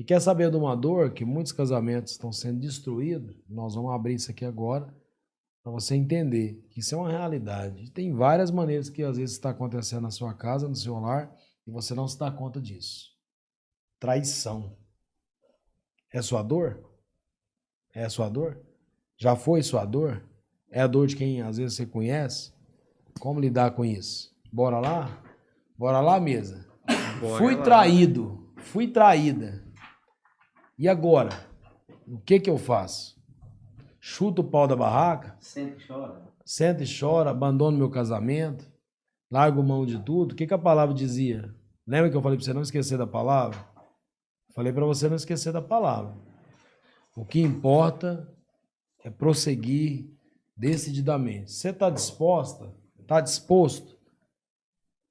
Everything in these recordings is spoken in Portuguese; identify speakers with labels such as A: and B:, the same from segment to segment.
A: E quer saber de uma dor que muitos casamentos estão sendo destruídos? Nós vamos abrir isso aqui agora para você entender que isso é uma realidade. Tem várias maneiras que às vezes está acontecendo na sua casa, no seu lar, e você não se dá conta disso. Traição. É sua dor? É a sua dor? Já foi sua dor? É a dor de quem às vezes você conhece? Como lidar com isso? Bora lá? Bora lá, mesa? Fui traído. Fui traída. E agora? O que eu faço? Chuto o pau da barraca? Senta e chora, abandono meu casamento, largo mão de tudo. O que a palavra dizia? Lembra que eu falei para você não esquecer da palavra? Falei para você não esquecer da palavra. O que importa é prosseguir decididamente. Você está disposta? Está disposto?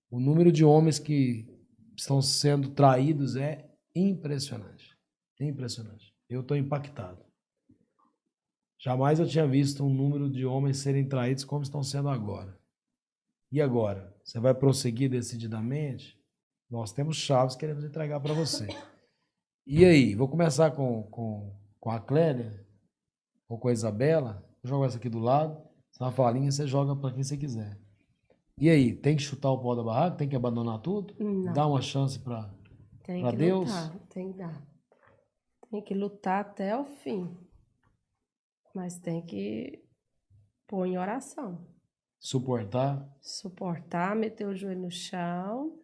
A: O número de homens que estão sendo traídos é impressionante. Impressionante. Eu estou impactado. Jamais eu tinha visto um número de homens serem traídos como estão sendo agora. E agora? Você vai prosseguir decididamente? Nós temos chaves que queremos entregar para você. E aí? Vou começar com a Clélia ou com a Isabela. Vou jogar essa aqui do lado. Se na falinha, você joga para quem você quiser. E aí? Tem que chutar o pau da barraca? Tem que abandonar tudo?
B: Não.
A: Dar uma chance para Deus?
B: Lutar, tem que dar. Tem que lutar até o fim. Mas tem que pôr em oração.
A: Suportar?
B: Suportar, meter o joelho no chão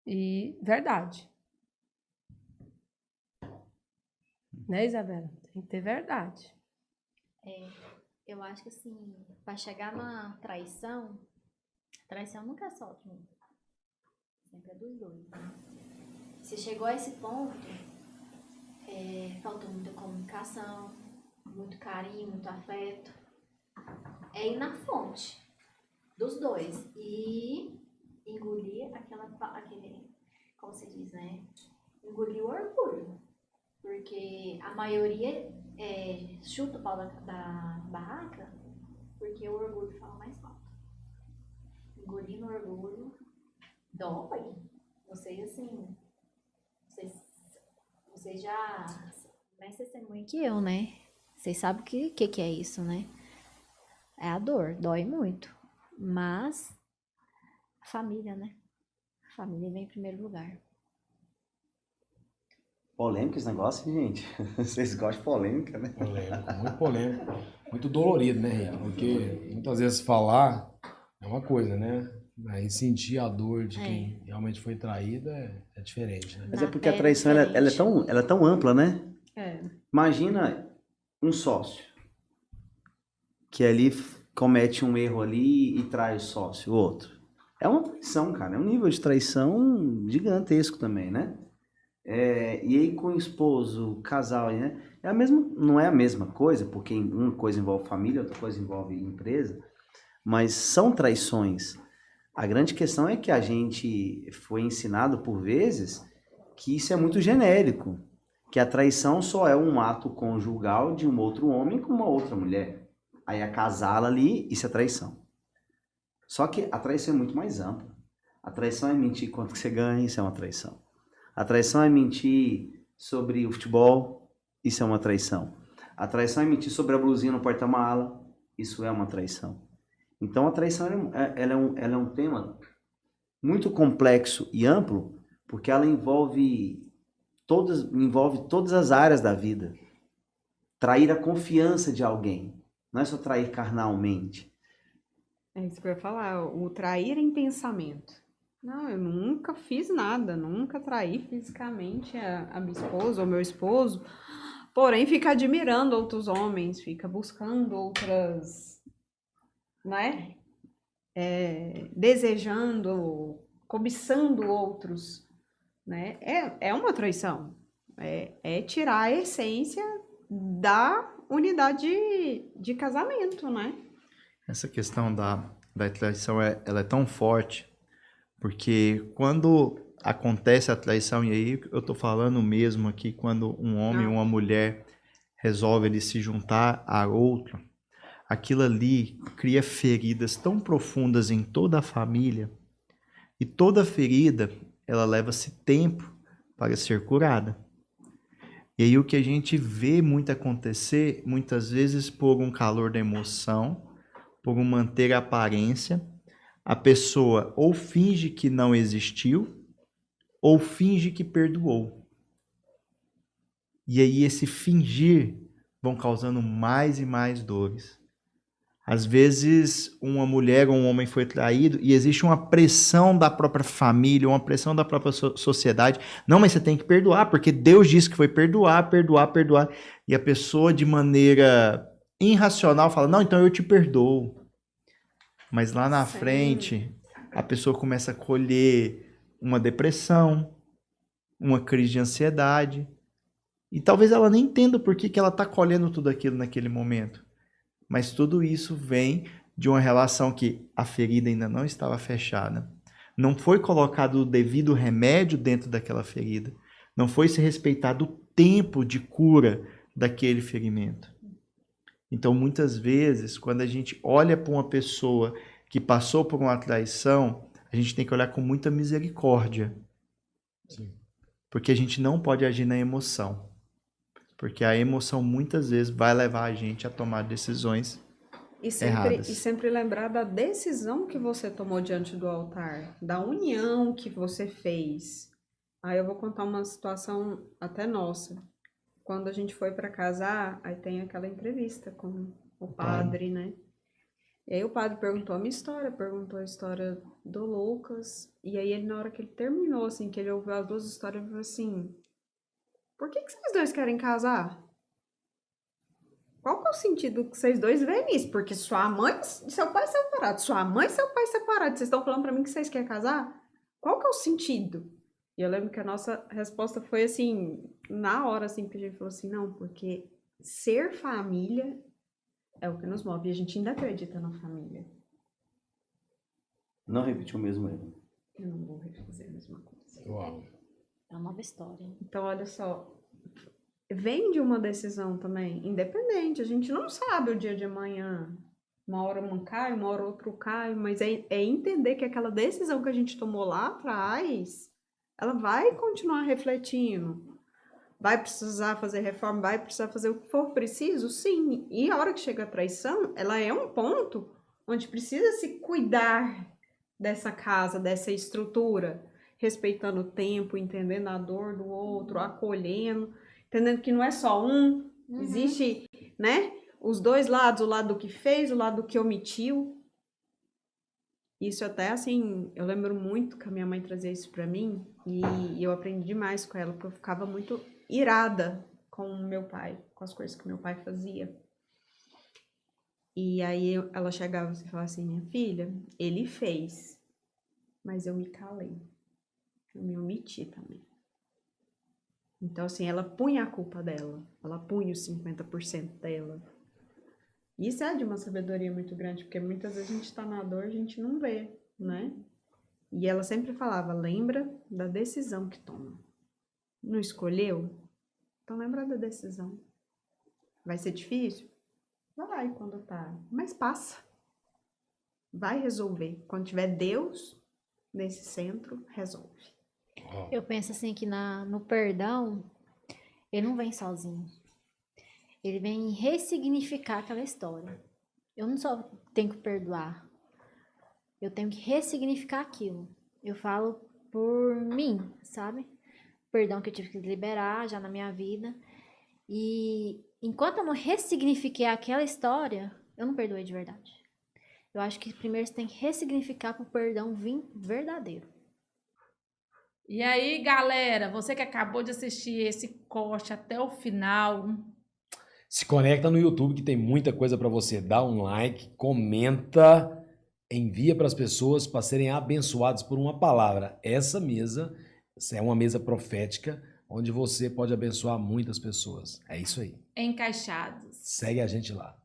B: e verdade. Né, Isabela? Tem que ter verdade.
C: Eu acho que assim, para chegar na traição nunca é só de um. Sempre é dos dois, né? Se chegou a esse ponto, faltou muita comunicação, muito carinho, muito afeto. É ir na fonte dos dois e engolir aquele, como se diz, né? Engolir o orgulho. Porque a maioria chuta o pau da barraca porque o orgulho fala mais alto. Engolindo o orgulho dói. Vocês, assim, vocês já mais testemunha que eu, né? Vocês sabem o que é isso, né? É a dor, dói muito. Mas a família, né? A família vem em primeiro lugar.
D: Polêmico esse negócio, gente. Vocês gostam de polêmica, né?
A: Polêmico, muito polêmico. Muito dolorido, né, Henrique? Porque muitas vezes falar é uma coisa, né? Aí sentir a dor de quem realmente foi traída é diferente, né?
D: Mas é porque a traição ela é tão ampla, né? Imagina um sócio que ali comete um erro ali e trai o sócio, o outro. É uma traição, cara. É um nível de traição gigantesco também, né? E aí com o esposo, o casal, né? Não é a mesma coisa, porque uma coisa envolve família, outra coisa envolve empresa, mas são traições. A grande questão é que a gente foi ensinado por vezes que isso é muito genérico, que a traição só é um ato conjugal de um outro homem com uma outra mulher. Aí acasá-la ali, isso é traição. Só que a traição é muito mais ampla. A traição é mentir quanto que você ganha, isso é uma traição. A traição é mentir sobre o futebol, isso é uma traição. A traição é mentir sobre a blusinha no porta-mala, isso é uma traição. Então a traição ela é um tema muito complexo e amplo, porque ela envolve todas as áreas da vida. Trair a confiança de alguém, não é só trair carnalmente.
E: É isso que eu ia falar, o trair em pensamento. Não, eu nunca fiz nada, nunca traí fisicamente a minha esposa ou meu esposo, porém fica admirando outros homens, fica buscando outras, né? Desejando, cobiçando outros, né? É uma traição, é tirar a essência da unidade de casamento, né?
F: Essa questão da traição, ela é tão forte, porque quando acontece a traição, e aí eu tô falando mesmo aqui, quando um homem ou uma mulher resolve ele se juntar a outro, aquilo ali cria feridas tão profundas em toda a família, e toda ferida, ela leva-se tempo para ser curada. E aí o que a gente vê muito acontecer, muitas vezes por um calor da emoção, por um manter a aparência, a pessoa ou finge que não existiu, ou finge que perdoou. E aí esse fingir vão causando mais e mais dores. Às vezes uma mulher ou um homem foi traído e existe uma pressão da própria família, uma pressão da própria sociedade. Não, mas você tem que perdoar, porque Deus disse que foi perdoar, perdoar, perdoar. E a pessoa de maneira irracional fala, não, então eu te perdoo. Mas lá na frente, a pessoa começa a colher uma depressão, uma crise de ansiedade. E talvez ela nem entenda por que ela está colhendo tudo aquilo naquele momento. Mas tudo isso vem de uma relação que a ferida ainda não estava fechada. Não foi colocado o devido remédio dentro daquela ferida. Não foi se respeitado o tempo de cura daquele ferimento. Então, muitas vezes, quando a gente olha para uma pessoa que passou por uma traição, a gente tem que olhar com muita misericórdia.
A: Sim.
F: Porque a gente não pode agir na emoção. Porque a emoção muitas vezes vai levar a gente a tomar decisões erradas.
E: E sempre lembrar da decisão que você tomou diante do altar, da união que você fez. Aí eu vou contar uma situação até nossa. Quando a gente foi para casar, aí tem aquela entrevista com o padre, né? E aí o padre perguntou a minha história, perguntou a história do Lucas. E aí ele, na hora que ele terminou, assim, que ele ouviu as duas histórias, ele falou assim... Por que vocês dois querem casar? Qual que é o sentido que vocês dois veem nisso? Porque sua mãe e seu pai separados, sua mãe e seu pai separados, vocês estão falando pra mim que vocês querem casar? Qual que é o sentido? E eu lembro que a nossa resposta foi assim, na hora assim, que a gente falou assim, não, porque ser família é o que nos move, e a gente ainda acredita na família.
D: Não repetiu o mesmo erro.
E: Eu não vou refazer a mesma coisa.
A: Uau.
C: É uma nova história.
E: Então, olha só, vem de uma decisão também, independente, a gente não sabe o dia de amanhã. Uma hora um cai, uma hora outro cai, mas é entender que aquela decisão que a gente tomou lá atrás, ela vai continuar refletindo. Vai precisar fazer reforma, vai precisar fazer o que for preciso, sim. E a hora que chega a traição, ela é um ponto onde precisa se cuidar dessa casa, dessa estrutura, respeitando o tempo, entendendo a dor do outro, acolhendo, entendendo que não é só um, existe, né, os dois lados, o lado que fez, o lado que omitiu. Isso até, assim, eu lembro muito que a minha mãe trazia isso pra mim, e eu aprendi demais com ela, porque eu ficava muito irada com o meu pai, com as coisas que meu pai fazia. E aí ela chegava e falava assim, minha filha, ele fez, mas eu me calei. Eu me omiti também. Então, assim, ela punha a culpa dela. Ela punha os 50% dela. Isso é de uma sabedoria muito grande, porque muitas vezes a gente tá na dor e a gente não vê, né? E ela sempre falava, lembra da decisão que toma. Não escolheu? Então lembra da decisão. Vai ser difícil? Vai quando tá. Mas passa. Vai resolver. Quando tiver Deus nesse centro, resolve.
C: Eu penso assim que no perdão, ele não vem sozinho. Ele vem ressignificar aquela história. Eu não só tenho que perdoar. Eu tenho que ressignificar aquilo. Eu falo por mim, sabe? Perdão que eu tive que liberar já na minha vida. E enquanto eu não ressignifiquei aquela história, eu não perdoei de verdade. Eu acho que primeiro você tem que ressignificar para o perdão vir verdadeiro.
G: E aí, galera, você que acabou de assistir esse corte até o final,
A: Se conecta no YouTube que tem muita coisa para você. Dá um like, comenta, envia para as pessoas para serem abençoados por uma palavra. Essa mesa é uma mesa profética onde você pode abençoar muitas pessoas. É isso aí.
G: encaixados.
A: Segue a gente lá.